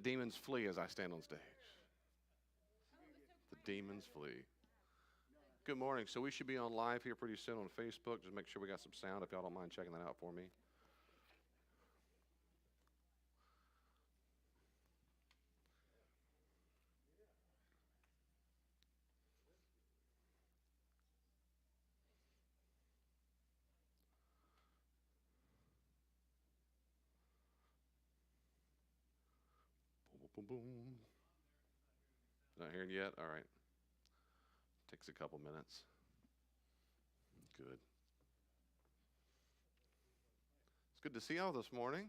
The demons flee as I stand on stage. The demons flee. Good morning. So we should be on live here pretty soon on Facebook. Just make sure we got some sound if y'all don't mind checking that out for me. Boom, boom, boom. Not hearing yet? All right. Takes a couple minutes. Good. It's good to see y'all this morning.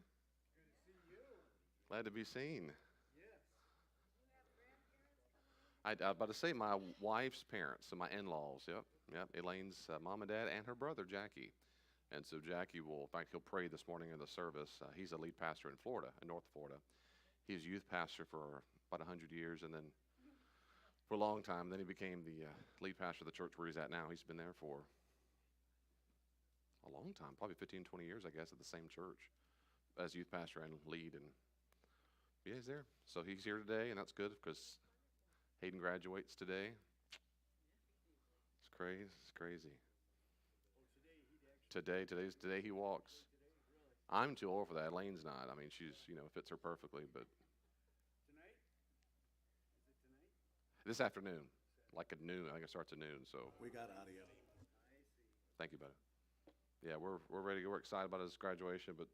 Good to see you. Glad to be seen. Yes. I was about to say my wife's parents, so my in-laws. Yep. Elaine's mom and dad and her brother Jackie. And so Jackie will, in fact, he'll pray this morning in the service. He's a lead pastor in Florida, in North Florida. He's youth pastor for about 100 years, and then for a long time, then he became the lead pastor of the church where he's at now. He's been there for a long time, probably 15, 20 years, I guess, at the same church as youth pastor and lead. And yeah, he's there. So he's here today, and that's good because Hayden graduates today. It's crazy. It's crazy. Today he walks. I'm too old for that. Elaine's not. I mean, she's, fits her perfectly, but. Tonight? Is it tonight? This afternoon, like at noon. I think it starts at noon, so. We got audio. I see. Thank you, buddy. Yeah, we're ready. We're excited about his graduation, but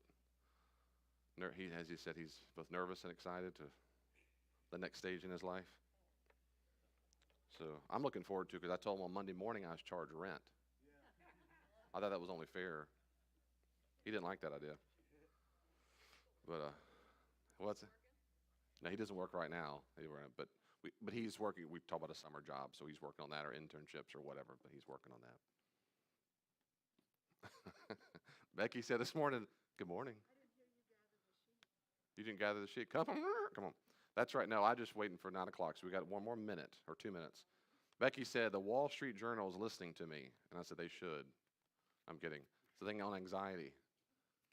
as he said, he's both nervous and excited to the next stage in his life. So I'm looking forward to it because I told him on Monday morning I was charged rent. I thought that was only fair. He didn't like that idea. But what's it? No, he doesn't work right now. But he's working. We talk about a summer job, so he's working on that or internships or whatever. But he's working on that. Becky said this morning, "Good morning." You didn't gather the sheet. Come on. That's right. No, I'm just waiting for 9 o'clock. So we got one more minute or 2 minutes. Becky said the Wall Street Journal is listening to me, and I said they should. I'm kidding. It's a thing on anxiety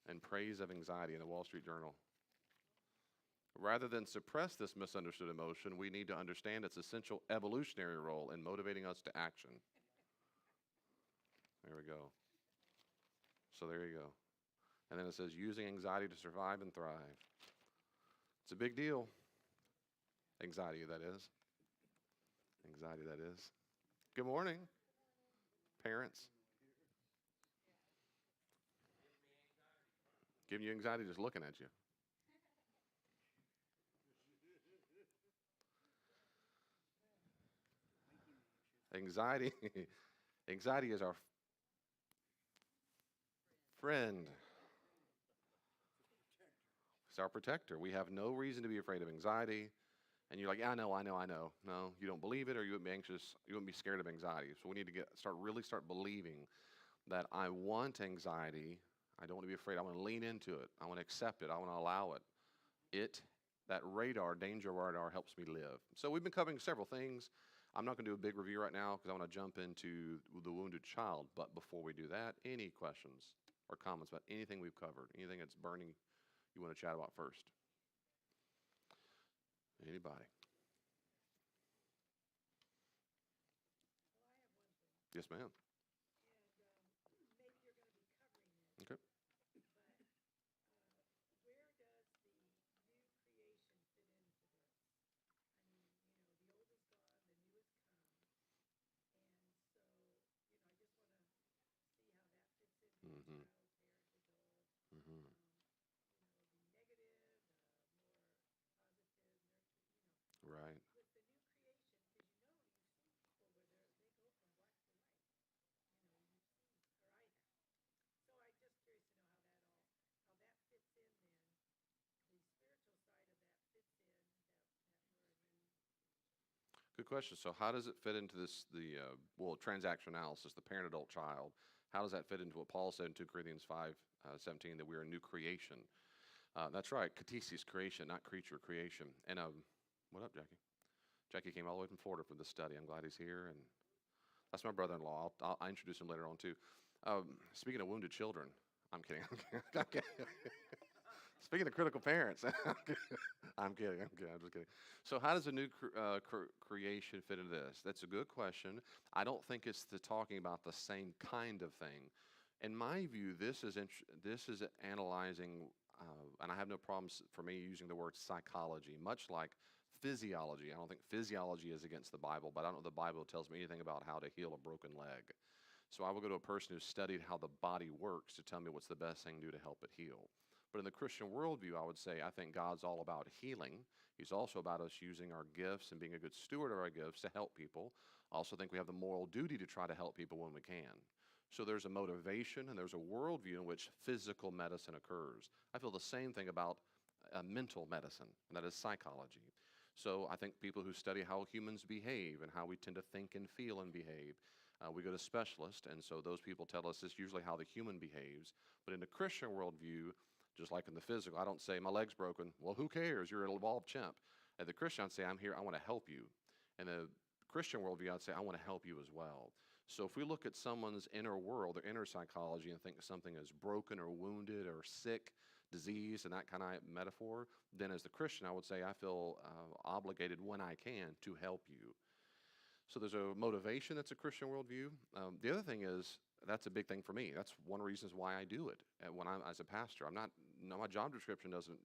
and praise of anxiety in the Wall Street Journal. Rather than suppress this misunderstood emotion, we need to understand its essential evolutionary role in motivating us to action. There we go. So there you go. And then it says, using anxiety to survive and thrive. It's a big deal. Anxiety, that is. Anxiety, that is. Good morning, parents. Giving you anxiety just looking at you. Anxiety is our friend. It's our protector. We have no reason to be afraid of anxiety. And you're like, yeah, I know. No, you don't believe it, or you wouldn't be anxious. You wouldn't be scared of anxiety. So we need to start believing that I want anxiety. I don't want to be afraid. I want to lean into it. I want to accept it. I want to allow it. That danger radar helps me live. So we've been covering several things. I'm not going to do a big review right now because I want to jump into the wounded child. But before we do that, any questions or comments about anything we've covered? Anything that's burning you want to chat about first? Anybody? Yes, ma'am. Okay. Mm-hmm. Mm-hmm. Right. Good question. So how does it fit into transactional analysis, the parent-adult child? How does that fit into what Paul said in 2 Corinthians 5:17, that we are a new creation? That's right, katesis, creation, not creature, creation. And what up, Jackie? Jackie came all the way from Florida for this study. I'm glad he's here. And that's my brother-in-law. I'll introduce him later on, too. Speaking of wounded children, I'm kidding. Speaking of critical parents, I'm kidding. I'm just kidding. So, how does a new creation fit into this? That's a good question. I don't think it's talking about the same kind of thing. In my view, this is analyzing, and I have no problems for me using the word psychology, much like physiology. I don't think physiology is against the Bible, but I don't know the Bible tells me anything about how to heal a broken leg. So I will go to a person who's studied how the body works to tell me what's the best thing to do to help it heal. But in the Christian worldview, I would say I think God's all about healing. He's also about us using our gifts and being a good steward of our gifts to help people. I also think we have the moral duty to try to help people when we can. So there's a motivation and there's a worldview in which physical medicine occurs. I feel the same thing about mental medicine, and that is psychology. So I think people who study how humans behave and how we tend to think and feel and behave, we go to specialists, and so those people tell us it's usually how the human behaves. But in the Christian worldview, just like in the physical, I don't say my leg's broken. Well, who cares? You're an evolved chimp. At the Christian, I'd say I'm here. I want to help you. And the Christian worldview, I'd say I want to help you as well. So if we look at someone's inner world, their inner psychology, and think something is broken or wounded or sick, disease, and that kind of metaphor, then as the Christian, I would say I feel obligated when I can to help you. So there's a motivation that's a Christian worldview. The other thing is that's a big thing for me. That's one of the reasons why I do it. And when I'm as a pastor, I'm not. No, my job description doesn't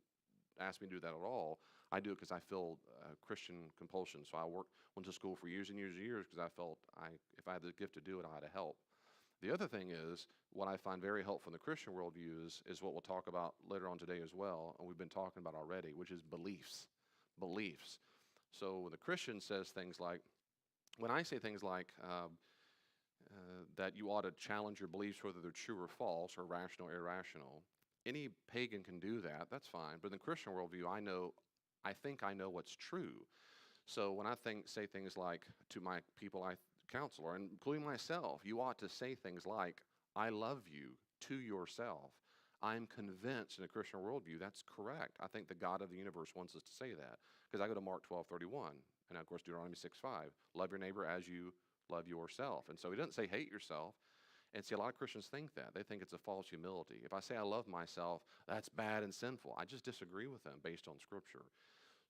ask me to do that at all. I do it because I feel Christian compulsion. So went to school for years and years and years because I felt if I had the gift to do it, I had to help. The other thing is what I find very helpful in the Christian worldview is what we'll talk about later on today as well, and we've been talking about already, which is beliefs. Beliefs. So when the Christian says things like, when I say things like that you ought to challenge your beliefs whether they're true or false or rational or irrational, any pagan can do that. That's fine. But in the Christian worldview, I think I know what's true. So when I say things like to my people I counsel, or including myself, you ought to say things like, I love you to yourself. I'm convinced in a Christian worldview that's correct. I think the God of the universe wants us to say that. Because I go to Mark 12:31, and of course Deuteronomy 6:5. Love your neighbor as you love yourself. And so he doesn't say hate yourself. And see, a lot of Christians think that. They think it's a false humility. If I say I love myself, that's bad and sinful. I just disagree with them based on Scripture.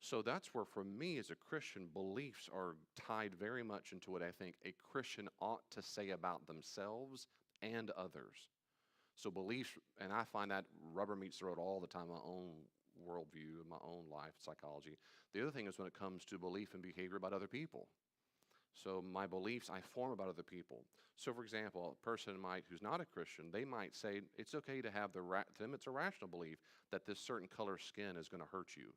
So that's where, for me as a Christian, beliefs are tied very much into what I think a Christian ought to say about themselves and others. So beliefs, and I find that rubber meets the road all the time in my own worldview, in my own life, psychology. The other thing is when it comes to belief and behavior about other people. So my beliefs I form about other people. So for example, a person who's not a Christian, they might say it's okay to have to them it's a rational belief that this certain color skin is going to hurt you.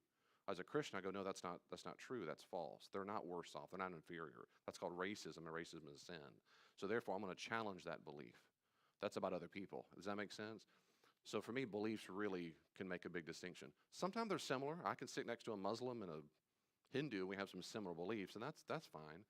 As a Christian, I go, no, that's not true. That's false. They're not worse off. They're not inferior. That's called racism, and racism is sin. So therefore, I'm going to challenge that belief. That's about other people. Does that make sense? So for me, beliefs really can make a big distinction. Sometimes they're similar. I can sit next to a Muslim and a Hindu, and we have some similar beliefs, and that's fine.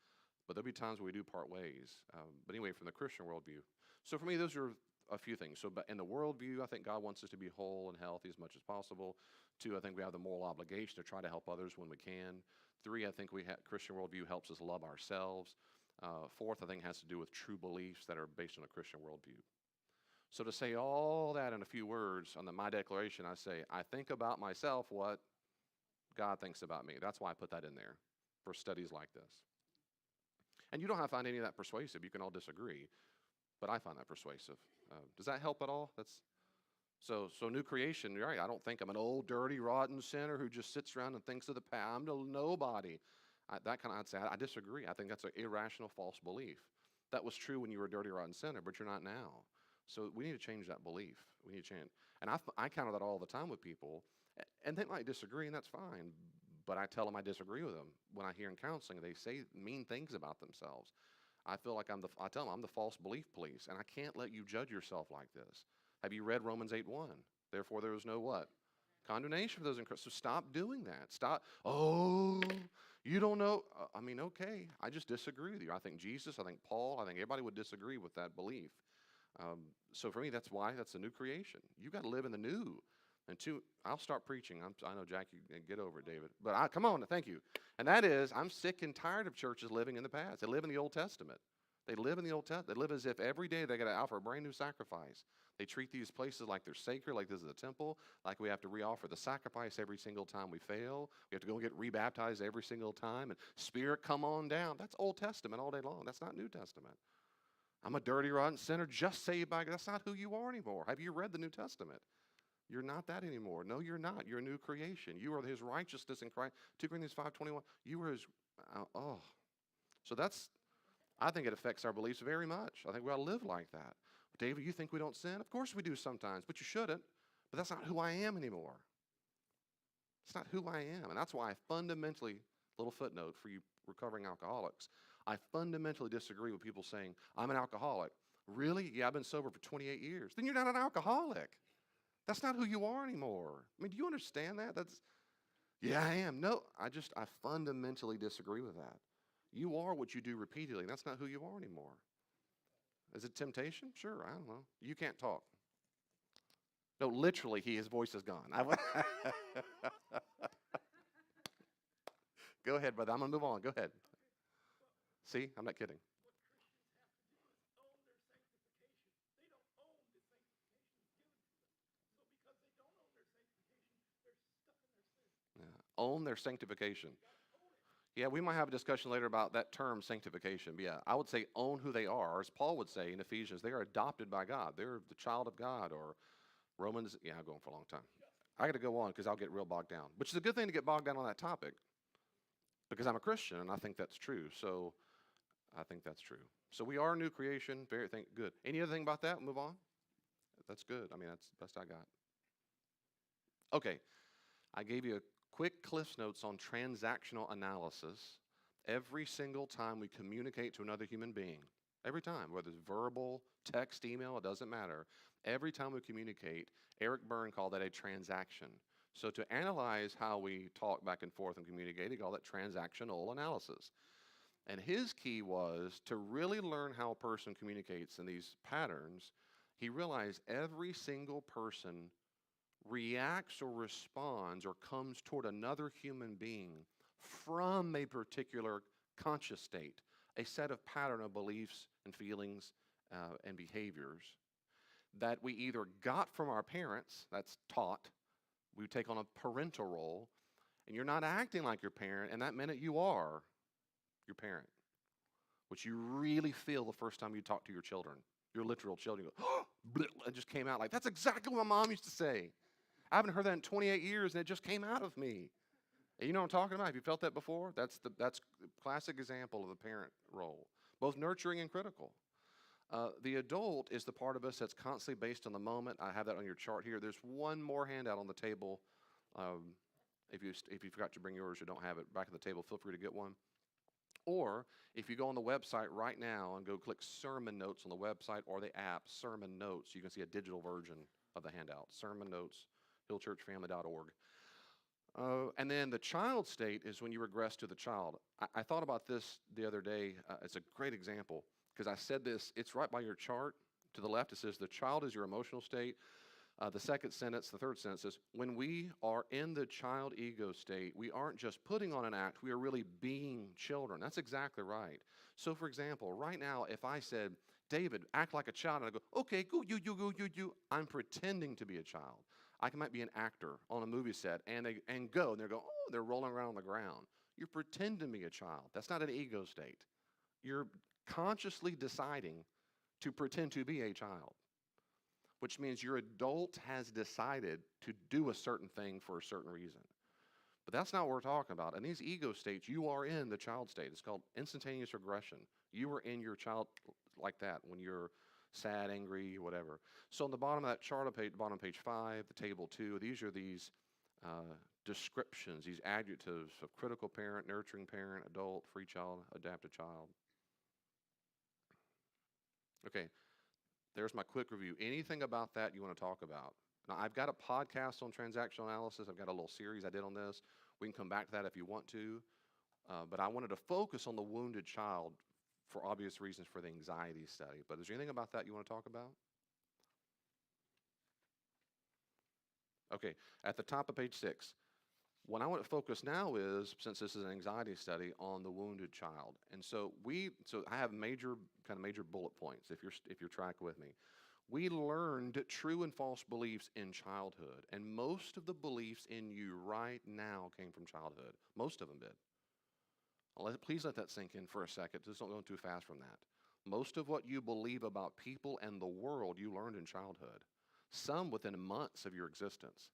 But there'll be times where we do part ways. But anyway, from the Christian worldview. So for me, those are a few things. So but in the worldview, I think God wants us to be whole and healthy as much as possible. 2, I think we have the moral obligation to try to help others when we can. 3, I think Christian worldview helps us love ourselves. 4th, I think has to do with true beliefs that are based on a Christian worldview. So to say all that in a few words on my declaration, I say, I think about myself what God thinks about me. That's why I put that in there for studies like this. And you don't have to find any of that persuasive. You can all disagree, but I find that persuasive. Does that help at all? So new creation, you're right. I don't think I'm an old, dirty, rotten sinner who just sits around and thinks of the past. I'm nobody. I'd say I disagree. I think that's an irrational, false belief. That was true when you were a dirty, rotten sinner, but you're not now. So we need to change that belief. We need to change. And I counter that all the time with people, and they might disagree, and that's fine. But I tell them I disagree with them. When I hear in counseling, they say mean things about themselves. I feel like I tell them I'm the false belief police, and I can't let you judge yourself like this. Have you read Romans 8:1? Therefore, there is no what? Condemnation for those in Christ. So stop doing that. Stop. Oh, you don't know. Okay. I just disagree with you. I think Jesus, I think Paul, I think everybody would disagree with that belief. So for me, that's why that's a new creation. You got to live in the new. And 2, I'll start preaching. I know, Jack, you get over it, David. But come on, thank you. And that is, I'm sick and tired of churches living in the past. They live in the Old Testament. They live in the Old Testament. They live as if every day they got to offer a brand new sacrifice. They treat these places like they're sacred, like this is a temple, like we have to reoffer the sacrifice every single time we fail. We have to go get rebaptized every single time. And Spirit, come on down. That's Old Testament all day long. That's not New Testament. I'm a dirty, rotten sinner just saved by God. That's not who you are anymore. Have you read the New Testament? You're not that anymore. No, you're not. You're a new creation. You are his righteousness in Christ. 2 Corinthians 5:21. You are his, So I think it affects our beliefs very much. I think we ought to live like that. David, you think we don't sin? Of course we do sometimes, but you shouldn't. But that's not who I am anymore. It's not who I am. And that's why I fundamentally, little footnote for you recovering alcoholics, I fundamentally disagree with people saying, I'm an alcoholic. Really? Yeah, I've been sober for 28 years. Then you're not an alcoholic. That's not who you are anymore. I mean, do you understand that? Yeah, I am. No, I fundamentally disagree with that. You are what you do repeatedly. That's not who you are anymore. Is it temptation? Sure, I don't know. You can't talk. No, literally, his voice is gone. Go ahead, brother. I'm going to move on. Go ahead. See, I'm not kidding. Own their sanctification. Yeah, we might have a discussion later about that term, sanctification. But yeah, I would say own who they are. Or as Paul would say in Ephesians, they are adopted by God. They're the child of God. Or Romans, yeah, I'm going for a long time. I got to go on because I'll get real bogged down. Which is a good thing to get bogged down on that topic because I'm a Christian and I think that's true. So I think that's true. So we are a new creation. Very good. Any other thing about that? Move on. That's good. I mean, that's the best I got. Okay. I gave you a quick Cliff's Notes on transactional analysis. Every single time we communicate to another human being, every time, whether it's verbal, text, email, it doesn't matter. Every time we communicate, Eric Byrne called that a transaction. So to analyze how we talk back and forth and communicate, he called that transactional analysis. And his key was to really learn how a person communicates in these patterns. He realized every single person reacts or responds or comes toward another human being from a particular conscious state, a set of pattern of beliefs and feelings and behaviors that we either got from our parents, that's taught, we take on a parental role, and you're not acting like your parent, and that minute you are your parent, which you really feel the first time you talk to your children, your literal children. You go, oh, it just came out like, that's exactly what my mom used to say. I haven't heard that in 28 years, and it just came out of me. And you know what I'm talking about? Have you felt that before? That's the classic example of the parent role, both nurturing and critical. The adult is the part of us that's constantly based on the moment. I have that on your chart here. There's one more handout on the table. If you forgot to bring yours or don't have it back at the table, feel free to get one. Or if you go on the website right now and go click Sermon Notes on the website or the app, Sermon Notes, you can see a digital version of the handout, Sermon Notes, hillchurchfamily.org. And then the child state is when you regress to the child. I thought about this the other day. It's a great example because I said this. It's right by your chart. To the left, it says the child is your emotional state. The second sentence, the third sentence says, when we are in the child ego state, we aren't just putting on an act, we are really being children. That's exactly right. So, for example, right now, if I said, David, act like a child, and I go, okay, go, you, I'm pretending to be a child. I might be an actor on a movie set, and they go, and they go, oh, they're rolling around on the ground. You're pretending to be a child. That's not an ego state. You're consciously deciding to pretend to be a child, which means your adult has decided to do a certain thing for a certain reason. But that's not what we're talking about. In these ego states, you are in the child state. It's called instantaneous regression. You are in your child like that when you're sad, angry, whatever. So on the bottom of that chart, bottom of page 5, the table 2, these are these descriptions, these adjectives of critical parent, nurturing parent, adult, free child, adaptive child. Okay. There's my quick review. Anything about that you want to talk about? Now, I've got a podcast on transactional analysis. I've got a little series I did on this. We can come back to that if you want to. But I wanted to focus on the wounded child for obvious reasons for the anxiety study. But is there anything about that you want to talk about? Okay, at the top of page 6, What I want to focus now is, since this is an anxiety study, on the wounded child. And so I have major bullet points if you're tracking with me. We learned true and false beliefs in childhood, and most of the beliefs in you right now came from childhood. Most of them did. Please let that sink in for a second. Just don't go too fast from that. Most of what you believe about people and the world you learned in childhood. Some within months of your existence.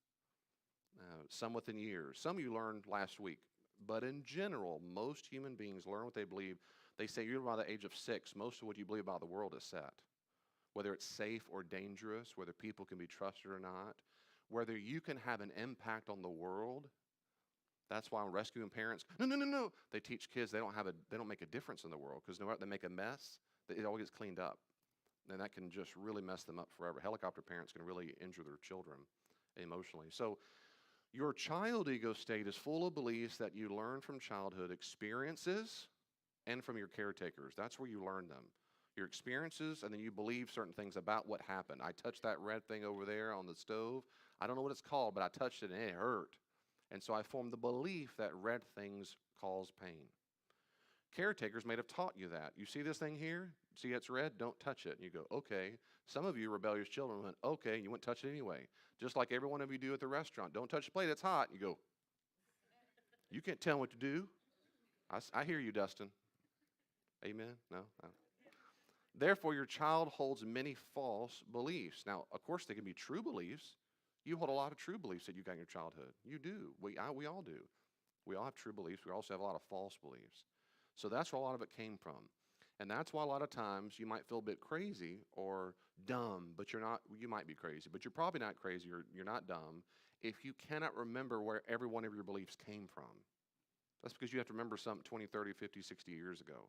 Some within years. Some you learned last week. But in general, most human beings learn what they believe. They say you're by the age of 6. Most of what you believe about the world is set. Whether it's safe or dangerous, whether people can be trusted or not, whether you can have an impact on the world. That's why rescuing parents, no. They teach kids they don't make a difference in the world, because no matter they make a mess, it all gets cleaned up. And that can just really mess them up forever. Helicopter parents can really injure their children emotionally. So your child ego state is full of beliefs that you learn from childhood experiences and from your caretakers. That's where you learn them. Your experiences, and then you believe certain things about what happened. I touched that red thing over there on the stove. I don't know what it's called, but I touched it and it hurt. And so I formed the belief that red things cause pain. Caretakers may have taught you that. You see this thing here? See it's red? Don't touch it. And you go, okay. Some of you rebellious children went, okay, and you wouldn't touch it anyway. Just like every one of you do at the restaurant. Don't touch the plate, it's hot. And you go, you can't tell what to do. I hear you, Dustin. Amen? No? Therefore, your child holds many false beliefs. Now, of course, they can be true beliefs. You hold a lot of true beliefs that you got in your childhood. You do. We all do. We all have true beliefs. We also have a lot of false beliefs. So that's where a lot of it came from. And that's why a lot of times you might feel a bit crazy or dumb, but you're not. You might be crazy, but you're probably not crazy or you're not dumb if you cannot remember where every one of your beliefs came from. That's because you have to remember something 20, 30, 50, 60 years ago.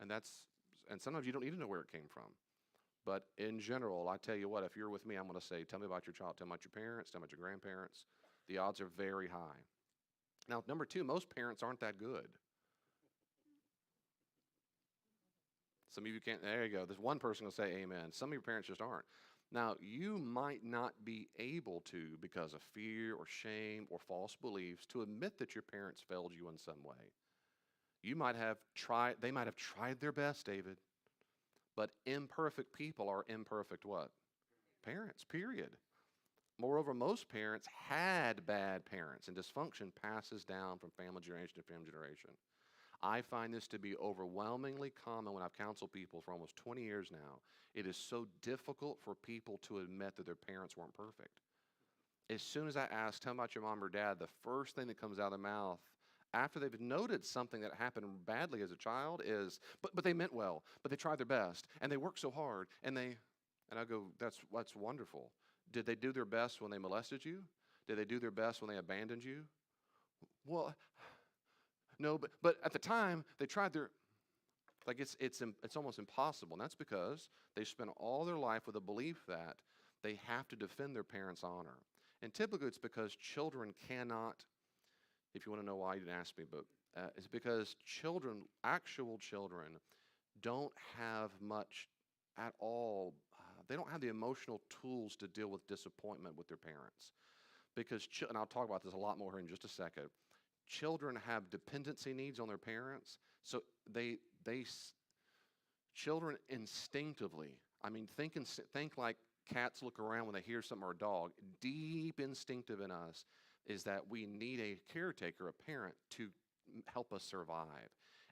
And sometimes you don't need to know where it came from. But in general, I tell you what, if you're with me, I'm going to say, tell me about your child, tell me about your parents, tell me about your grandparents. The odds are very high. Now, number 2, most parents aren't that good. Some of you can't, there you go. There's one person will say amen. Some of your parents just aren't. Now, you might not be able to, because of fear or shame or false beliefs, to admit that your parents failed you in some way. They might have tried their best, David. But imperfect people are imperfect what? Parents, period. Moreover, most parents had bad parents, and dysfunction passes down from family generation to family generation. I find this to be overwhelmingly common when I've counseled people for almost 20 years now. It is so difficult for people to admit that their parents weren't perfect. As soon as I ask, tell me about your mom or dad, the first thing that comes out of their mouth after they've noted something that happened badly as a child is, but they meant well, but they tried their best, and they worked so hard, and I go, that's wonderful. Did they do their best when they molested you? Did they do their best when they abandoned you? Well, no, but at the time, they tried their, like it's almost impossible, and that's because they spent all their life with a belief that they have to defend their parents' honor. And typically it's because children cannot. If you want to know why, you didn't ask me, but it's because actual children, don't have much at all. They don't have the emotional tools to deal with disappointment with their parents. Because, and I'll talk about this a lot more here in just a second, children have dependency needs on their parents. So children instinctively, think like cats look around when they hear something, or a dog. Deep instinctive in us is that we need a caretaker, a parent, to help us survive.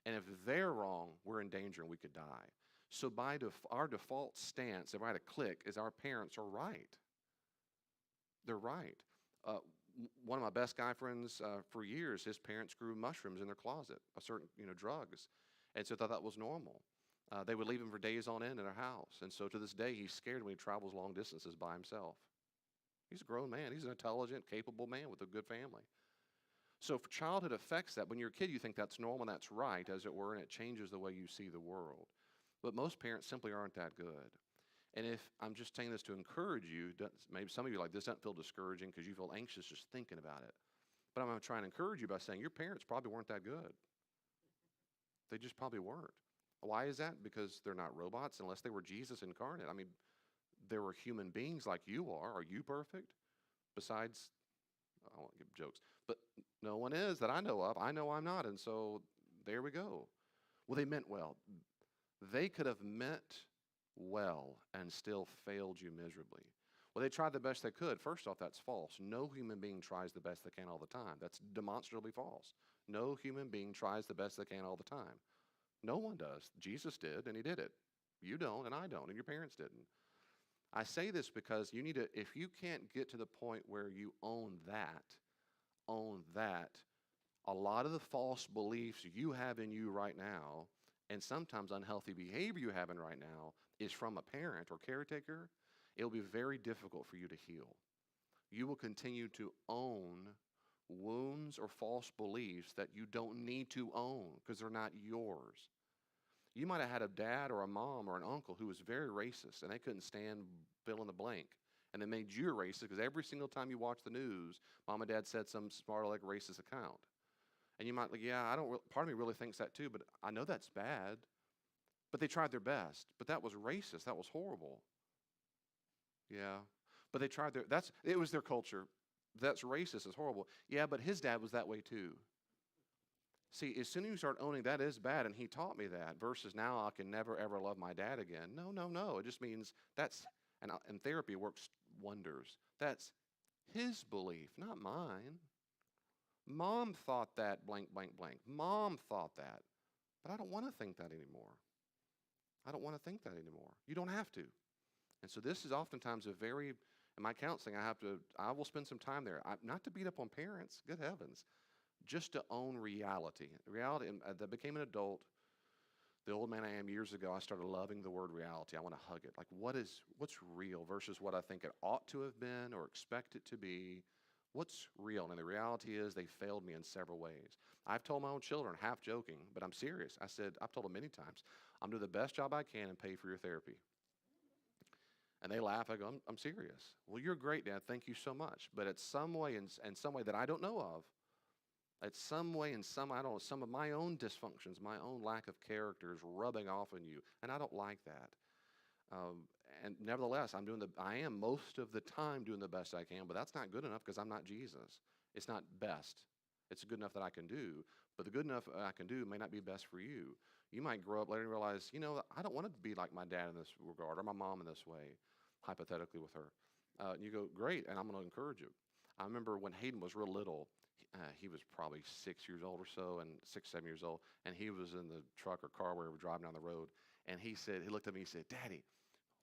And if they're wrong, we're in danger and we could die. So by our default stance, if I had a click, is our parents are right. They're right. One of my best guy friends for years, his parents grew mushrooms in their closet, drugs. And so I thought that was normal. They would leave him for days on end in their house. And so to this day, he's scared when he travels long distances by himself. He's a grown man. He's an intelligent, capable man with a good family. So if childhood affects that, when you're a kid, you think that's normal and that's right, as it were, and it changes the way you see the world. But most parents simply aren't that good. And if I'm just saying this to encourage you, maybe some of you like this doesn't feel discouraging because you feel anxious just thinking about it. But I'm going to try and encourage you by saying your parents probably weren't that good. They just probably weren't. Why is that? Because they're not robots unless they were Jesus incarnate. They were human beings like you are. Are you perfect? Besides I won't give jokes, but no one is that I know of. I know I'm not, and so there we go. Well, they meant well. They could have meant well and still failed you miserably. Well, they tried the best they could. First off, that's false. No human being tries the best they can all the time. That's demonstrably false. No human being tries the best they can all the time. No one does. Jesus did, and he did it. You don't, and I don't, and your parents didn't. I say this because you need to, if you can't get to the point where you own that, a lot of the false beliefs you have in you right now, and sometimes unhealthy behavior you have in right now, is from a parent or caretaker, it'll be very difficult for you to heal. You will continue to own wounds or false beliefs that you don't need to own because they're not yours. You might have had a dad or a mom or an uncle who was very racist and they couldn't stand fill in the blank. And they made you a racist because every single time you watch the news, mom and dad said some smart aleck racist account. And you might like, yeah, part of me really thinks that too, but I know that's bad. But they tried their best. But that was racist. That was horrible. Yeah. But they tried it was their culture. That's racist. It's horrible. Yeah, but his dad was that way too. See, as soon as you start owning that is bad, and he taught me that, versus now I can never ever love my dad again. No, no, no. It just means and therapy works wonders. That's his belief, not mine. Mom thought that blank, blank, blank. Mom thought that. But I don't want to think that anymore. I don't want to think that anymore. You don't have to. And so this is oftentimes in my counseling, I will spend some time there. Not to beat up on parents, good heavens, just to own reality. Reality, as I became an adult, the old man I am years ago, I started loving the word reality. I want to hug it. Like what's real versus what I think it ought to have been or expect it to be. What's real? And the reality is they failed me in several ways. I've told my own children, half joking, but I'm serious. I've told them many times, I'm doing the best job I can and pay for your therapy. And they laugh. I go, I'm serious. Well, you're great, Dad. Thank you so much. But it's some way, in some way that I don't know of, it's some way, I don't know, some of my own dysfunctions, my own lack of character is rubbing off on you. And I don't like that. And nevertheless, I am most of the time doing the best I can, but that's not good enough because I'm not Jesus. It's not best. It's good enough that I can do, but the good enough I can do may not be best for you. You might grow up later and realize, I don't want to be like my dad in this regard or my mom in this way, hypothetically with her. And you go, great, and I'm going to encourage you. I remember when Hayden was real little, he was probably 6 years old or so, and 6, 7 years old, and he was in the truck or car where we were driving down the road, and he looked at me, he said, Daddy,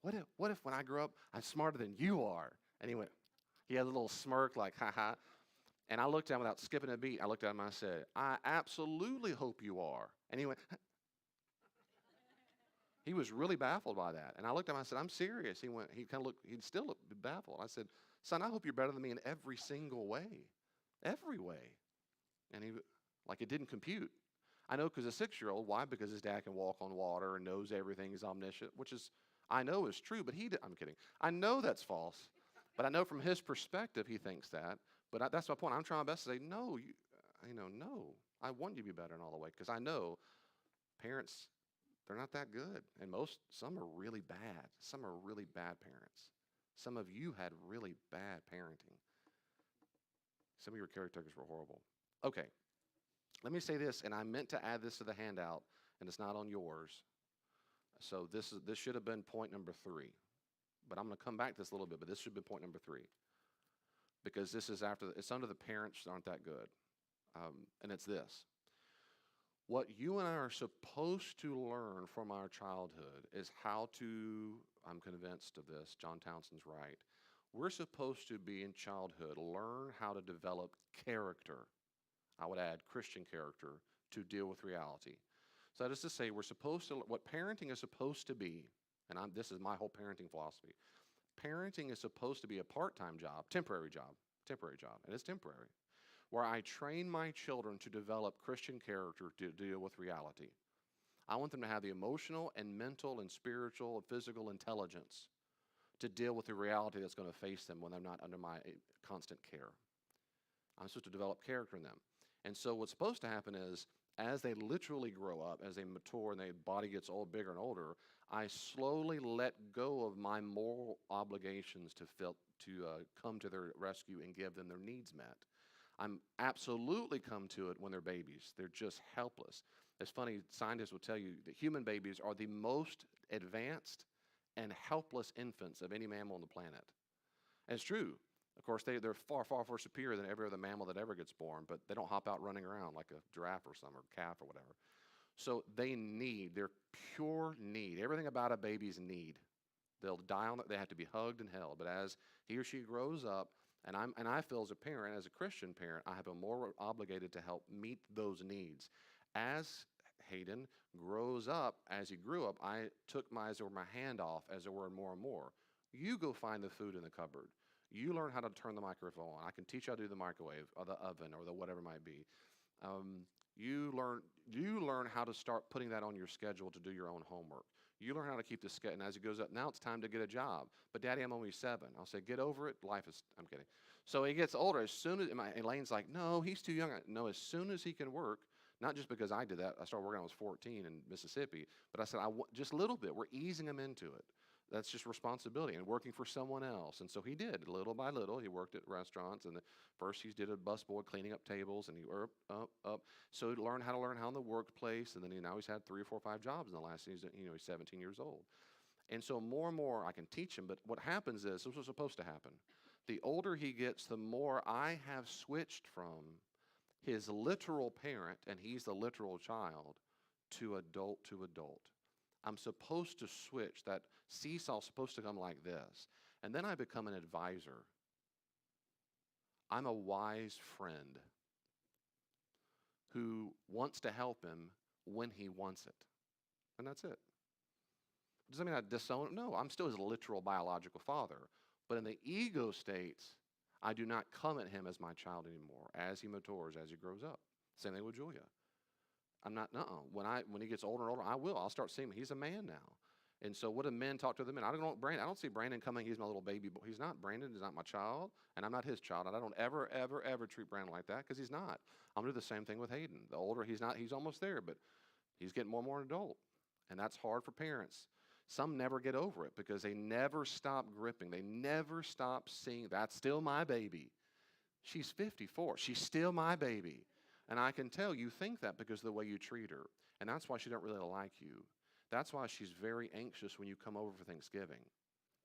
what if when I grow up, I'm smarter than you are? And he had a little smirk like, ha ha. And I looked at him without skipping a beat. I looked at him and I said, I absolutely hope you are. And he went, he was really baffled by that. And I looked at him and I said, I'm serious. He kind of looked, he'd still look baffled. I said, son, I hope you're better than me in every single way. Every way. And it didn't compute. I know because a 6-year-old, why? Because his dad can walk on water and knows everything, he's omniscient, which is, I know is true, but I'm kidding. I know that's false, but I know from his perspective he thinks that. But that's my point. I'm trying my best to say, no, no. I want you to be better in all the way because I know parents, they're not that good. And some are really bad. Some are really bad parents. Some of you had really bad parenting. Some of your caretakers were horrible. Okay, let me say this, and I meant to add this to the handout, and it's not on yours. So this should have been point number 3. But I'm going to come back to this a little bit, but this should be point number 3. Because it's under the parents aren't that good. And it's this. What you and I are supposed to learn from our childhood is how to, I'm convinced of this, John Townsend's right. We're supposed to be in childhood, learn how to develop character. I would add Christian character to deal with reality. So that is to say, what parenting is supposed to be, and this is my whole parenting philosophy. Parenting is supposed to be a part-time job, temporary job, and it's temporary, where I train my children to develop Christian character to deal with reality. I want them to have the emotional and mental and spiritual and physical intelligence to deal with the reality that's going to face them when they're not under my constant care. I'm supposed to develop character in them. And so what's supposed to happen is, as they literally grow up, as they mature and their body gets bigger and older, I slowly let go of my moral obligations to come to their rescue and give them their needs met. I'm absolutely come to it when they're babies. They're just helpless. It's funny, scientists will tell you that human babies are the most advanced and helpless infants of any mammal on the planet. And it's true. Of course, they're far, far, far superior than every other mammal that ever gets born, but they don't hop out running around like a giraffe or some or calf or whatever. So they're pure need. Everything about a baby's need. They'll die on it. They have to be hugged and held. But as he or she grows up, and I feel as a parent, as a Christian parent, I have been more obligated to help meet those needs. As Hayden grows up, as he grew up, I took my hand off, as it were, more and more. You go find the food in the cupboard. You learn how to turn the microphone on. I can teach you how to do the microwave or the oven or the whatever it might be. Um, you learn how to start putting that on your schedule to do your own homework. You learn how to keep the schedule. And as it goes up, now it's time to get a job. But Daddy, I'm only 7. I'll say, get over it. Life is. I'm kidding. So he gets older. As soon as Elaine's like, no, he's too young. No, as soon as he can work. Not just because I did that. I started working when I was 14 in Mississippi. But I said, just a little bit. We're easing him into it. That's just responsibility and working for someone else. And so he did, little by little. He worked at restaurants, and first he did a busboy cleaning up tables, and he up. So he learned how in the workplace, and then now he's had 3 or 4 or 5 jobs in the last. He's 17 years old, and so more and more I can teach him. But what happens is this was supposed to happen. The older he gets, the more I have switched from his literal parent, and he's the literal child, to adult to adult. I'm supposed to switch. That seesaw's supposed to come like this. And then I become an advisor. I'm a wise friend who wants to help him when he wants it. And that's it. Does that mean I disown? No, I'm still his literal biological father. But in the ego states, I do not come at him as my child anymore, as he matures, as he grows up. Same thing with Julia. I'm not, when he gets older and older, I'll start seeing him. He's a man now. And so what do men talk to the men? I don't see Brandon coming, he's my little baby boy. He's not. Brandon is not my child, and I'm not his child. And I don't ever, ever, ever treat Brandon like that, because he's not. I'm going to do the same thing with Hayden. The older he's almost there, but he's getting more and more an adult. And that's hard for parents. Some never get over it because they never stop gripping. They never stop seeing, that's still my baby. She's 54. She's still my baby. And I can tell you think that because of the way you treat her. And that's why she don't really like you. That's why she's very anxious when you come over for Thanksgiving,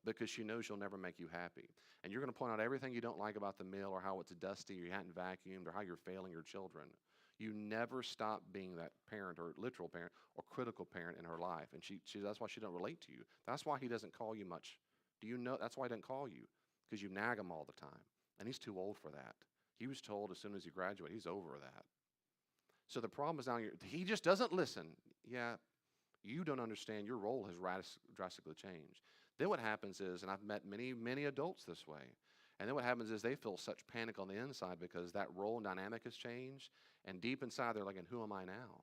because she knows you'll never make you happy. And you're going to point out everything you don't like about the meal, or how it's dusty, or you hadn't vacuumed, or how you're failing your children. You never stop being that parent, or literal parent, or critical parent in her life. And that's why she don't relate to you. That's why he doesn't call you much. Do you know that's why he doesn't call you? Because you nag him all the time. And he's too old for that. He was told as soon as he graduated, he's over that. So the problem is now he just doesn't listen. Yeah, you don't understand. Your role has drastically changed. Then what happens is, and I've met many, many adults this way, and then what happens is they feel such panic on the inside because that role and dynamic has changed, and deep inside they're like, and who am I now?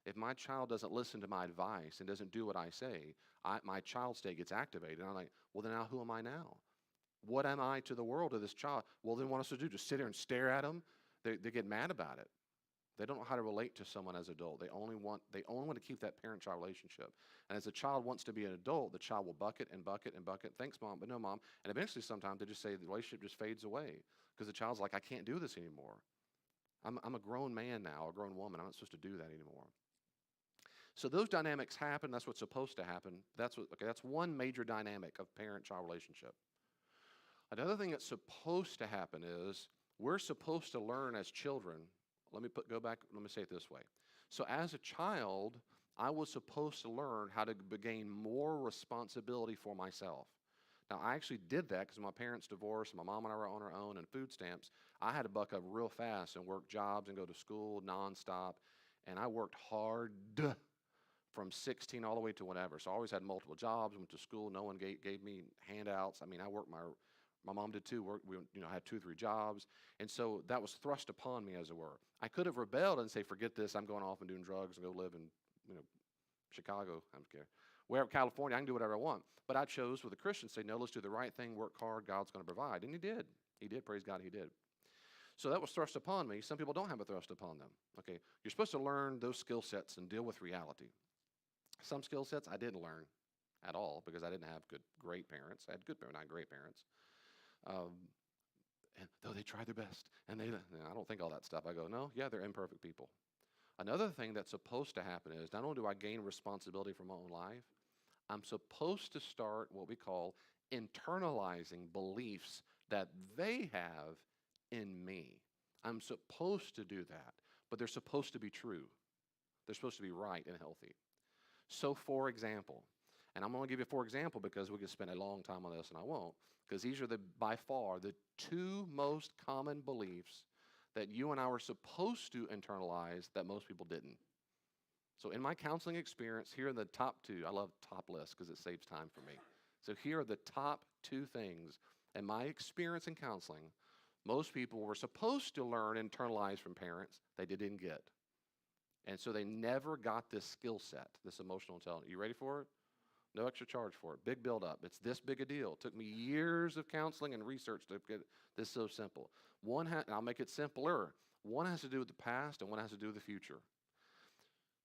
If my child doesn't listen to my advice and doesn't do what I say, my child state gets activated. And I'm like, well, then now who am I now? What am I to the world, to this child? Well, then what else to do? Just sit here and stare at them? They get mad about it. They don't know how to relate to someone as an adult. They only want to keep that parent-child relationship. And as the child wants to be an adult, the child will bucket and bucket and bucket. Thanks, Mom, but no, Mom. And eventually sometimes they just say the relationship just fades away because the child's like, I can't do this anymore. I'm a grown man now, a grown woman. I'm not supposed to do that anymore. So those dynamics happen. That's what's supposed to happen. That's one major dynamic of parent-child relationship. Another thing that's supposed to happen is we're supposed to learn as children. Let me say it this way. So as a child, I was supposed to learn how to gain more responsibility for myself. Now, I actually did that because my parents divorced, and my mom and I were on our own, and food stamps. I had to buck up real fast and work jobs and go to school nonstop, and I worked hard from 16 all the way to whatever. So I always had multiple jobs, went to school. No one gave me handouts. I mean, I worked my mom did too. We had 2 or 3 jobs. And so that was thrust upon me, as it were. I could have rebelled and say, forget this, I'm going off and doing drugs and go live in, Chicago, I don't care. Wherever, California, I can do whatever I want. But I chose with the Christians to say, no, let's do the right thing, work hard, God's going to provide. And he did. He did, praise God, he did. So that was thrust upon me. Some people don't have a thrust upon them. Okay, you're supposed to learn those skill sets and deal with reality. Some skill sets I didn't learn at all because I didn't have great parents. I had good parents, not great parents. And though they try their best, and I don't think all that stuff. I go, no, yeah, they're imperfect people. Another thing that's supposed to happen is not only do I gain responsibility for my own life, I'm supposed to start what we call internalizing beliefs that they have in me. I'm supposed to do that, but they're supposed to be true. They're supposed to be right and healthy. So, for example, and I'm going to give you a for example because we could spend a long time on this and I won't, because these are by far the two most common beliefs that you and I were supposed to internalize that most people didn't. So in my counseling experience, here are the top two. I love top lists because it saves time for me. So here are the top two things in my experience in counseling most people were supposed to learn internalize from parents they didn't get. And so they never got this skill set, this emotional intelligence. You ready for it? No extra charge for it. Big build up. It's this big a deal. It took me years of counseling and research to get this so simple. And I'll make it simpler. One has to do with the past and one has to do with the future.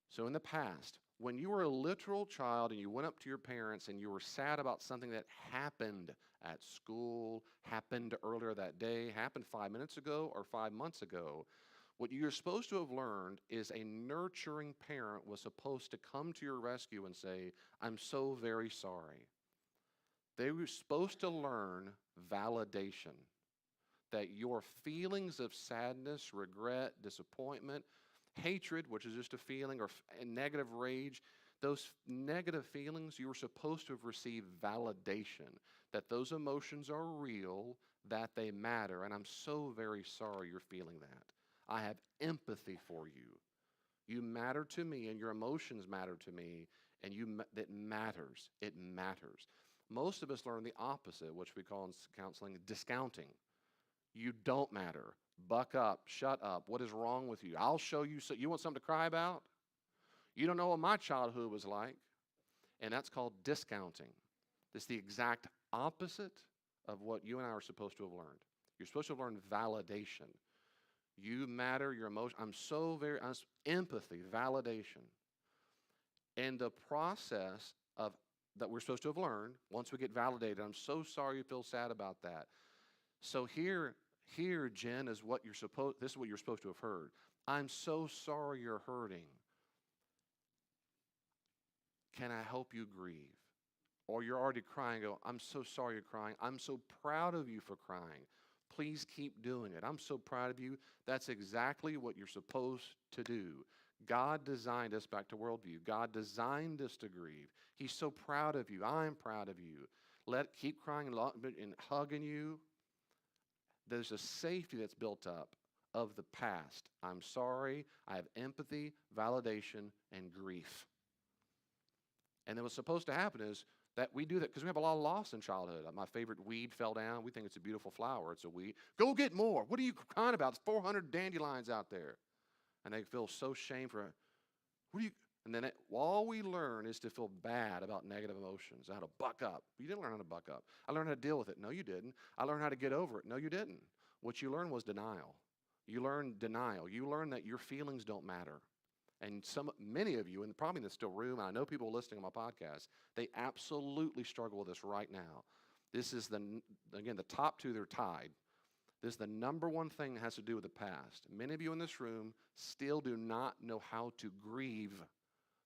So in the past, when you were a literal child and you went up to your parents and you were sad about something that happened at school, happened earlier that day, happened 5 minutes ago or 5 months ago, what you're supposed to have learned is a nurturing parent was supposed to come to your rescue and say, I'm so very sorry. They were supposed to learn validation, that your feelings of sadness, regret, disappointment, hatred, which is just a feeling, or negative rage, those negative feelings, you were supposed to have received validation, that those emotions are real, that they matter, and I'm so very sorry you're feeling that. I have empathy for you. You matter to me, and your emotions matter to me, and that matters. It matters. Most of us learn the opposite, which we call in counseling discounting. You don't matter. Buck up. Shut up. What is wrong with you? I'll show you. So you want something to cry about? You don't know what my childhood was like. And that's called discounting. It's the exact opposite of what you and I are supposed to have learned. You're supposed to have learned validation. You matter, your emotion. Empathy, validation. And the process of that we're supposed to have learned, once we get validated, I'm so sorry you feel sad about that. So here, Jen, is what this is what you're supposed to have heard. I'm so sorry you're hurting. Can I help you grieve? Or you're already crying, go, I'm so sorry you're crying. I'm so proud of you for crying. Please keep doing it. I'm so proud of you. That's exactly what you're supposed to do. God designed us, back to worldview. God designed us to grieve. He's so proud of you. I'm proud of you. Keep crying and hugging you. There's a safety that's built up of the past. I'm sorry. I have empathy, validation, and grief. And then what's supposed to happen is that we do that because we have a lot of loss in childhood. My favorite weed fell down. We think it's a beautiful flower. It's a weed. Go get more. What are you crying about? There's 400 dandelions out there. And they feel so shame for, and then all we learn is to feel bad about negative emotions, how to buck up. You didn't learn how to buck up. I learned how to deal with it. No, you didn't. I learned how to get over it. No, you didn't. What you learned was denial. You learned denial. You learned that your feelings don't matter. And many of you, and probably in this still room, and I know people listening on my podcast, they absolutely struggle with this right now. This is again, the top two, they're tied. This is the number one thing that has to do with the past. Many of you in this room still do not know how to grieve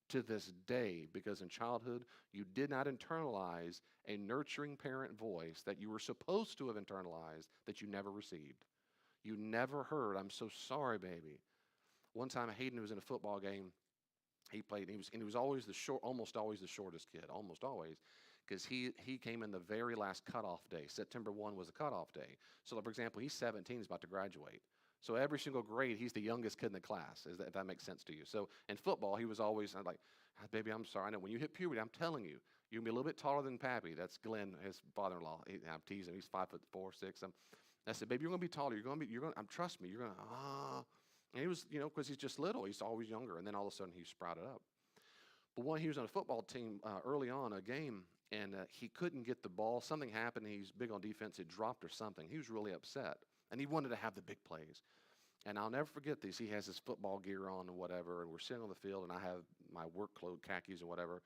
to this day because in childhood, you did not internalize a nurturing parent voice that you were supposed to have internalized that you never received. You never heard, I'm so sorry, baby. One time, Hayden was in a football game. He played, and he was always almost always the shortest kid, almost always, because he came in the very last cutoff day. September 1 was the cutoff day. So, for example, he's 17, he's about to graduate. So every single grade, he's the youngest kid in the class, if that makes sense to you. So in football, he was always like, baby, I'm sorry. I know when you hit puberty, I'm telling you, you're going to be a little bit taller than Pappy. That's Glenn, his father-in-law. I'm teasing him. He's 5'4", 6". I said, baby, you're going to be taller. Trust me, you're going to, And he was, because he's just little. He's always younger. And then all of a sudden, he sprouted up. But he was on a football team early on, a game, and he couldn't get the ball. Something happened. He's big on defense. It dropped or something. He was really upset. And he wanted to have the big plays. And I'll never forget these. He has his football gear on and whatever, and we're sitting on the field, and I have my work clothes, khakis and whatever.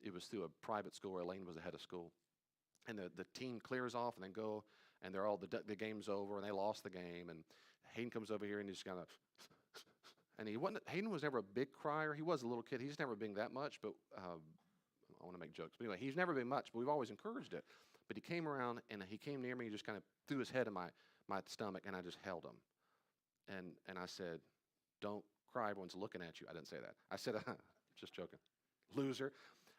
It was through a private school where Elaine was the head of school. And the team clears off and then go. and they're all the game's over, and they lost the game, and Hayden comes over here and he's kind of, and Hayden was never a big crier. He was a little kid. He's never been that much, but I want to make jokes. But anyway, he's never been much, but we've always encouraged it. But he came around and he came near me. He just kind of threw his head in my stomach, and I just held him. And I said, "Don't cry. Everyone's looking at you." I didn't say that. I said, just joking, loser.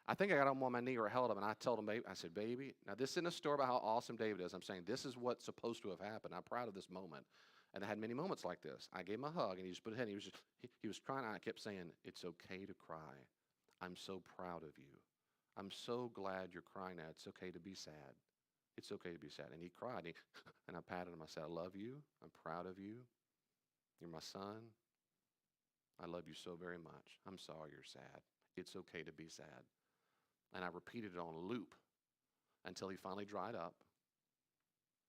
I think I got him on my knee or held him, and I told him, I said, "Baby," now this isn't a story about how awesome David is. I'm saying this is what's supposed to have happened. I'm proud of this moment. And I had many moments like this. I gave him a hug, and he just put his head, and he was crying. I kept saying, "It's okay to cry. I'm so proud of you. I'm so glad you're crying now. It's okay to be sad. It's okay to be sad." And he cried, and I patted him. I said, "I love you. I'm proud of you. You're my son. I love you so very much. I'm sorry you're sad. It's okay to be sad." And I repeated it on a loop until he finally dried up.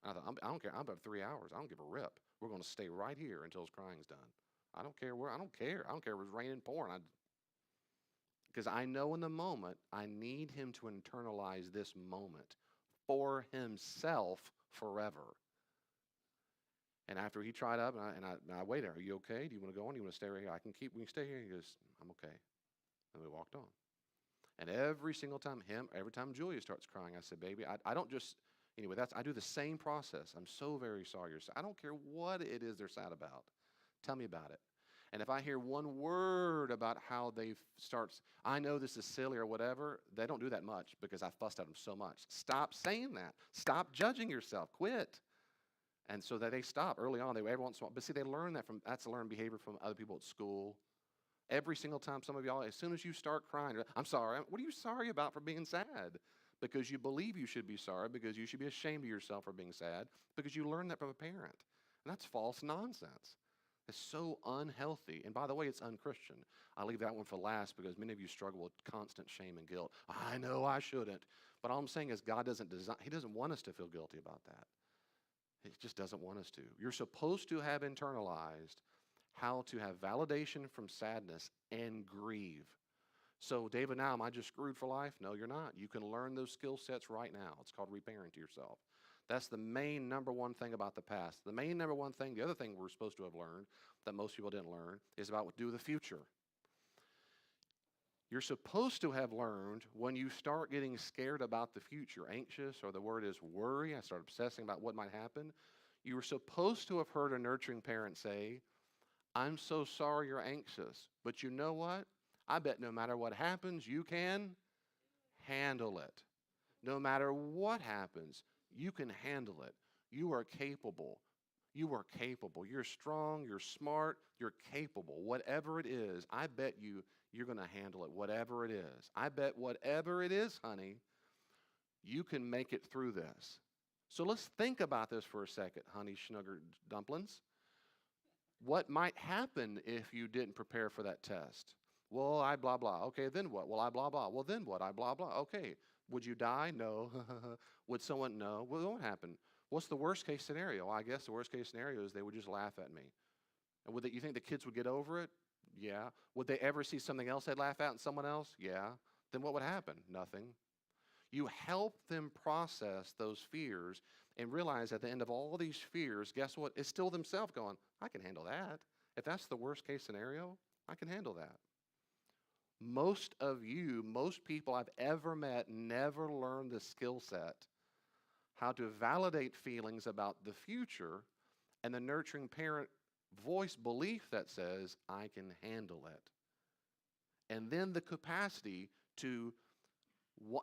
And I thought, I don't care. I'm about 3 hours. I don't give a rip. We're going to stay right here until his crying's done. I don't care where. I don't care. I don't care if it's raining, pouring. Because I know in the moment, I need him to internalize this moment for himself forever. And after he tried up, and I waited, "Are you okay? Do you want to go on? Do you want to stay right here? We can stay here." He goes, "I'm okay." And we walked on. And every single time every time Julia starts crying, I said, "Baby, I don't just," anyway, I do the same process. "I'm so very sorry you're sad. I don't care what it is they're sad about. Tell me about it." And if I hear one word about how they starts, "I know this is silly," or whatever, they don't do that much because I fussed at them so much. Stop saying that. Stop judging yourself. Quit. And so that they stop early on. Every once in a while, but see, they learn that's learned behavior from other people at school. Every single time, some of y'all, as soon as you start crying, "I'm sorry." What are you sorry about for being sad? Because you believe you should be sorry, because you should be ashamed of yourself for being sad, because you learned that from a parent. And that's false nonsense. It's so unhealthy. And by the way, it's unchristian. I leave that one for last because many of you struggle with constant shame and guilt. "I know I shouldn't." But all I'm saying is God He doesn't want us to feel guilty about that. He just doesn't want us to. You're supposed to have internalized how to have validation from sadness and grieve. So, David, now am I just screwed for life? No, you're not. You can learn those skill sets right now. It's called reparent yourself. That's the main number one thing about the past. The main number one thing, the other thing we're supposed to have learned that most people didn't learn is about what to do with the future. You're supposed to have learned when you start getting scared about the future, anxious, or the word is worry. I start obsessing about what might happen. You were supposed to have heard a nurturing parent say, "I'm so sorry you're anxious, but you know what? I bet no matter what happens, you can handle it. No matter what happens, you can handle it. You are capable. You are capable. You're strong, you're smart, you're capable. Whatever it is, I bet you're going to handle it, whatever it is. I bet whatever it is, honey, you can make it through this." So let's think about this for a second, honey schnugger dumplings. What might happen if you didn't prepare for that test? "Well, I blah, blah." "Okay, then what?" "Well, I blah, blah." "Well, then what?" "I blah, blah." "Okay, would you die?" "No." "Would someone?" "No." "Well, what would happen?" "What's the worst case scenario?" "Well, I guess the worst case scenario is they would just laugh at me." "And you think the kids would get over it?" "Yeah." "Would they ever see something else they'd laugh at in someone else?" "Yeah." "Then what would happen?" "Nothing." You help them process those fears and realize at the end of all these fears, guess what? It's still themselves going, "I can handle that. If that's the worst case scenario, I can handle that." Most people I've ever met never learned the skill set how to validate feelings about the future and the nurturing parent voice belief that says, "I can handle it." And then the capacity to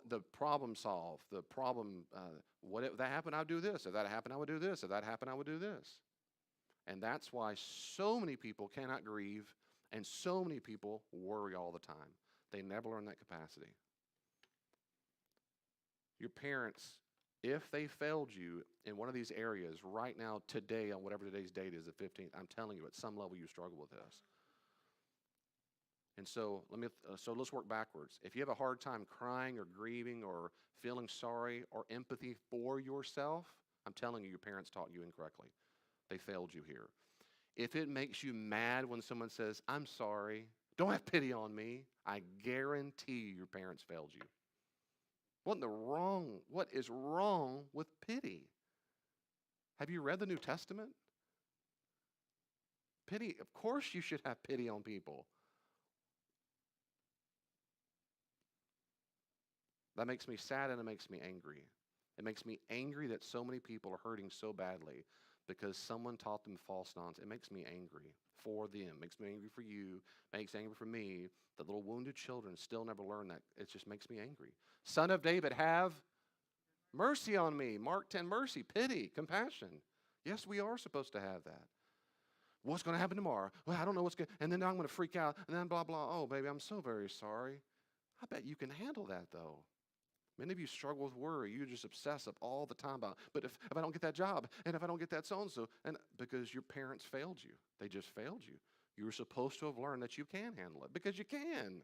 the problem solve, the problem, if that happened, I would do this. If that happened, I would do this. If that happened, I would do this. And that's why so many people cannot grieve and so many people worry all the time. They never learn that capacity. Your parents, if they failed you in one of these areas right now, today, on whatever today's date is, the 15th, I'm telling you, at some level you struggle with this. And so let's work backwards. If you have a hard time crying or grieving or feeling sorry or empathy for yourself, I'm telling you, your parents taught you incorrectly. They failed you here. If it makes you mad when someone says, "I'm sorry, don't have pity on me," I guarantee your parents failed you. What is wrong with pity? Have you read the New Testament? Pity, of course you should have pity on people. That makes me sad and it makes me angry. It makes me angry that so many people are hurting so badly because someone taught them false nonsense. It makes me angry for them. It makes me angry for you. It makes me angry for me that little wounded children still never learn that. It just makes me angry. Son of David, have mercy on me. Mark 10, mercy, pity, compassion. Yes, we are supposed to have that. What's going to happen tomorrow? Well, I don't know what's going to, and then I'm going to freak out, and then blah, blah. Oh, baby, I'm so very sorry. I bet you can handle that, though. Many of you struggle with worry. You just obsess up all the time about, but if I don't get that job, and if I don't get that so-and-so, and because your parents failed you. They just failed you. You were supposed to have learned that you can handle it, because you can.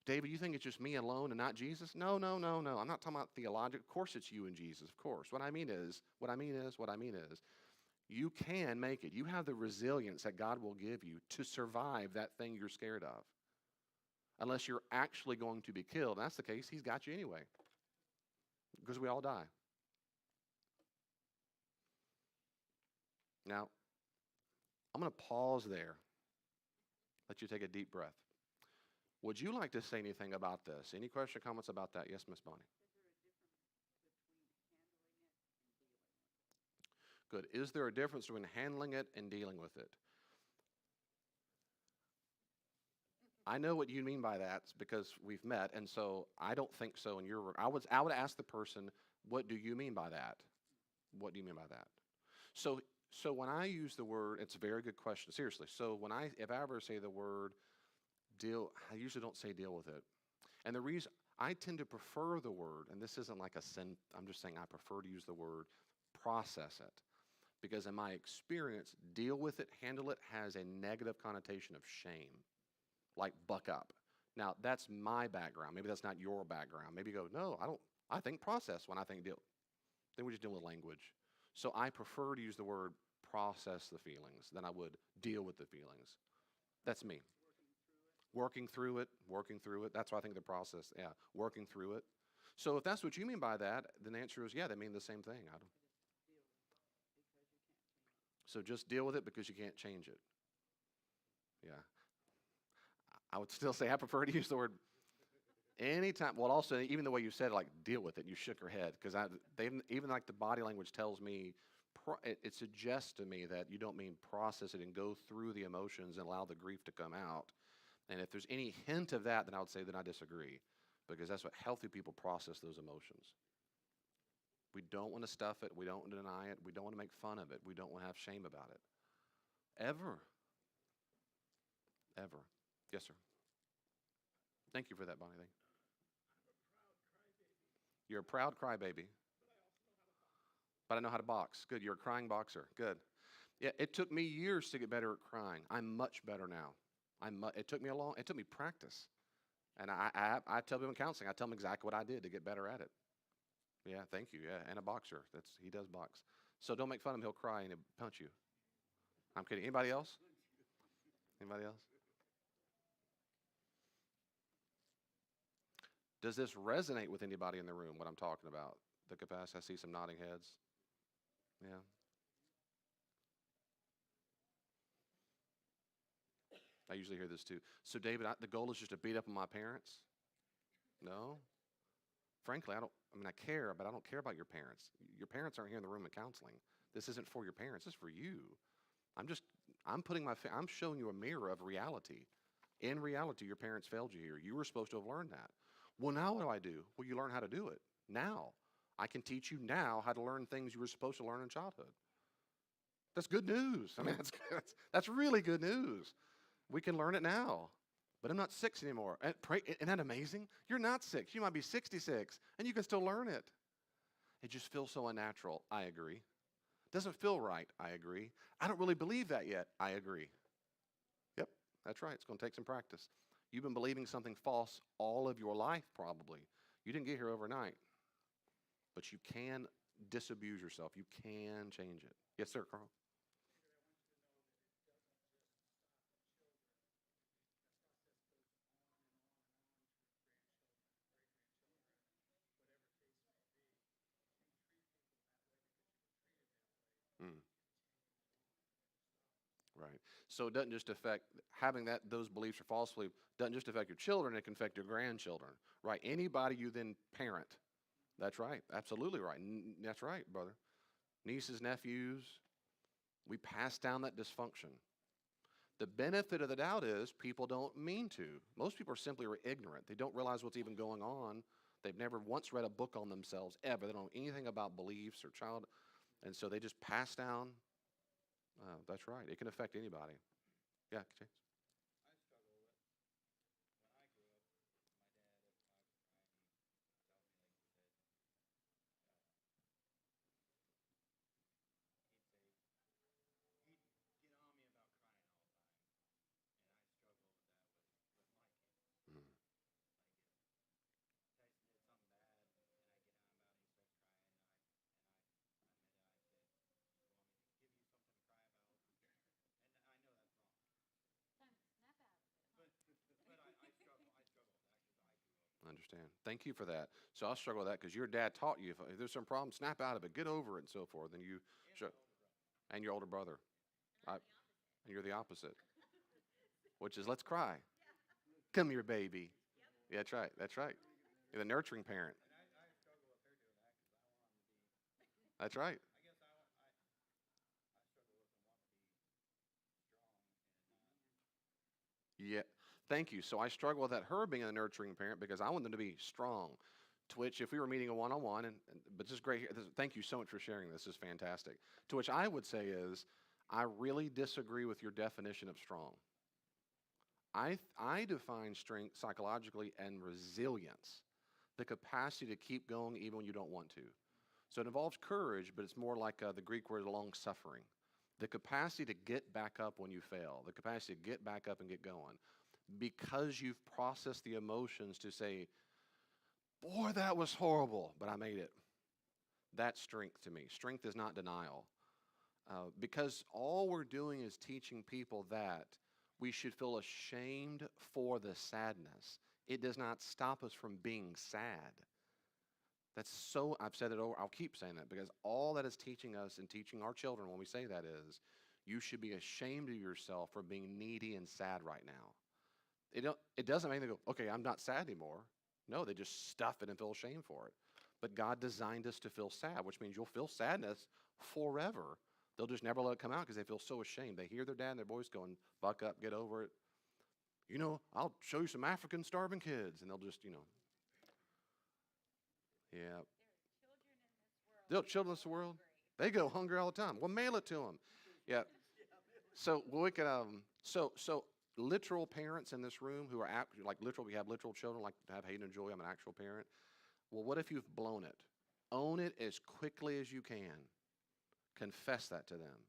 David, you think it's just me alone and not Jesus? No, no, no, no. I'm not talking about theological. Of course it's you and Jesus, of course. What I mean is, you can make it. You have the resilience that God will give you to survive that thing you're scared of. Unless you're actually going to be killed. And that's the case, he's got you anyway. Because we all die. Now, I'm going to pause there. Let you take a deep breath. Would you like to say anything about this? Any question or comments about that? Yes, Miss Bonnie. Good. Is there a difference between handling it and dealing with it? I know what you mean by that because we've met, and so I don't think so. And I would ask the person, what do you mean by that? What do you mean by that? So when I use the word, it's a very good question. Seriously. So if I ever say the word deal, I usually don't say deal with it. And the reason I tend to prefer the word, and this isn't like a sin, I'm just saying I prefer to use the word process it. Because in my experience, deal with it, handle it has a negative connotation of shame. Like buck up. Now, that's my background. Maybe that's not your background. Maybe you go, no, I think process when I think deal. Then we just deal with language. So I prefer to use the word process the feelings than I would deal with the feelings. That's me. Working through it. That's why I think the process, working through it. So if that's what you mean by that, then the answer is, yeah, they mean the same thing. So just deal with it because you can't change it. Yeah. I would still say I prefer to use the word anytime. Well, also, even the way you said it, like deal with it, you shook your head because even like the body language tells me, it suggests to me that you don't mean process it and go through the emotions and allow the grief to come out. And if there's any hint of that, then I would say that I disagree because that's what healthy people process those emotions. We don't want to stuff it. We don't want to deny it. We don't want to make fun of it. We don't want to have shame about it. Ever. Ever. Yes, sir. Thank you for that, Bonnie. You're a proud crybaby. But I know how to box. Good. You're a crying boxer. Good. Yeah, it took me years to get better at crying. I'm much better now. It took me practice. And I tell people in counseling, I tell them exactly what I did to get better at it. Yeah, thank you. Yeah, and a boxer. He does box. So don't make fun of him. He'll cry and he'll punch you. I'm kidding. Anybody else? Anybody else? Does this resonate with anybody in the room, what I'm talking about? The capacity, I see some nodding heads. Yeah. I usually hear this too. So David, the goal is just to beat up on my parents? No. Frankly, I care, but I don't care about your parents. Your parents aren't here in the room of counseling. This isn't for your parents, this is for you. I'm showing you a mirror of reality. In reality, your parents failed you here. You were supposed to have learned that. Well, now what do? Well, you learn how to do it now. I can teach you now how to learn things you were supposed to learn in childhood. That's good news. That's really good news. We can learn it now. But I'm not 6 anymore. Isn't that amazing? You're not 6. You might be 66, and you can still learn it. It just feels so unnatural. I agree. Doesn't feel right. I agree. I don't really believe that yet. I agree. Yep, that's right. It's going to take some practice. You've been believing something false all of your life, probably. You didn't get here overnight. But you can disabuse yourself. You can change it. Yes, sir, Carl. So it doesn't just affect having those beliefs or false beliefs doesn't just affect your children, it can affect your grandchildren, right? Anybody you then parent. That's right. Absolutely right. That's right, brother. Nieces, nephews, we pass down that dysfunction. The benefit of the doubt is people don't mean to. Most people are simply ignorant. They don't realize what's even going on. They've never once read a book on themselves ever. They don't know anything about beliefs or child, and so they just pass down. That's right. It can affect anybody. Yeah, James. I understand. Thank you for that. So I struggle with that because your dad taught you if there's some problem, snap out of it, get over it, and so forth. And you, and your older brother, I, and you're the opposite, which is let's cry. Come here, baby. Yeah, that's right. That's right. You're the nurturing parent. That's right. Yeah. Thank you. So I struggle with that, her being a nurturing parent, because I want them to be strong. To which, if we were meeting a one-on-one, but this is great. Thank you so much for sharing this. This is fantastic. To which I would say is, I really disagree with your definition of strong. I define strength psychologically and resilience, the capacity to keep going even when you don't want to. So it involves courage, but it's more like the Greek word long suffering. The capacity to get back up when you fail, the capacity to get back up and get going. Because you've processed the emotions to say, boy, that was horrible, but I made it. That's strength to me. Strength is not denial. Because all we're doing is teaching people that we should feel ashamed for the sadness. It does not stop us from being sad. That's so, I've said it over, I'll keep saying that because all that is teaching us and teaching our children when we say that is, you should be ashamed of yourself for being needy and sad right now. It doesn't make them go, okay, I'm not sad anymore. No, they just stuff it and feel ashamed for it. But God designed us to feel sad, which means you'll feel sadness forever. They'll just never let it come out because they feel so ashamed. They hear their dad and their voice going, buck up, get over it. You know, I'll show you some African starving kids. And they'll just, yeah. They're children in this world. They go hungry all the time. Well, mail it to them. Yeah. So we could, so literal parents in this room who are like literal, we have literal children like to have Hayden and Joy. I'm an actual parent. Well, what if you've blown it? Own it as quickly as you can. Confess that to them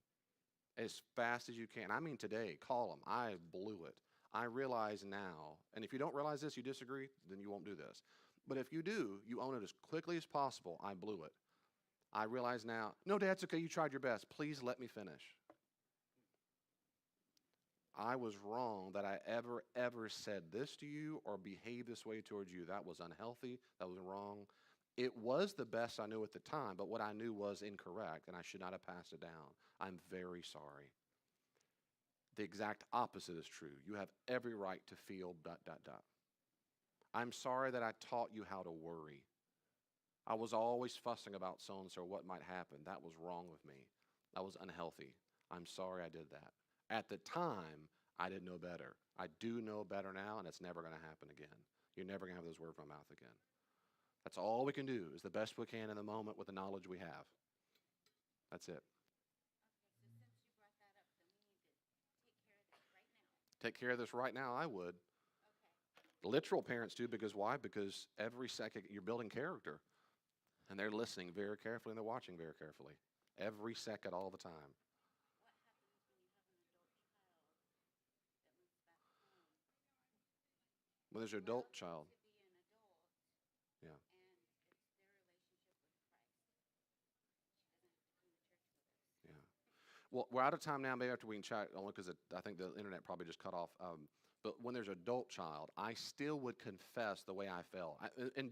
as fast as you can. I mean, today, call them. I blew it. I realize now, and if you don't realize this, you disagree, then you won't do this. But if you do, you own it as quickly as possible. I blew it. I realize now, no, Dad, it's okay. You tried your best. Please let me finish. I was wrong that I ever said this to you or behaved this way towards you. That was unhealthy. That was wrong. It was the best I knew at the time, but what I knew was incorrect, and I should not have passed it down. I'm very sorry. The exact opposite is true. You have every right to feel ... I'm sorry that I taught you how to worry. I was always fussing about so-and-so, what might happen. That was wrong with me. That was unhealthy. I'm sorry I did that. At the time, I didn't know better. I do know better now, and it's never going to happen again. You're never going to have those words from my mouth again. That's all we can do is the best we can in the moment with the knowledge we have. That's it. Take care of this right now, I would. Literal parents do because why? Because every second you're building character. And they're listening very carefully and they're watching very carefully. Every second, all the time. When there's an adult child. Yeah. Yeah. Well, we're out of time now. Maybe after we can chat, only because I think the internet probably just cut off. But when there's an adult child, I still would confess the way I felt. And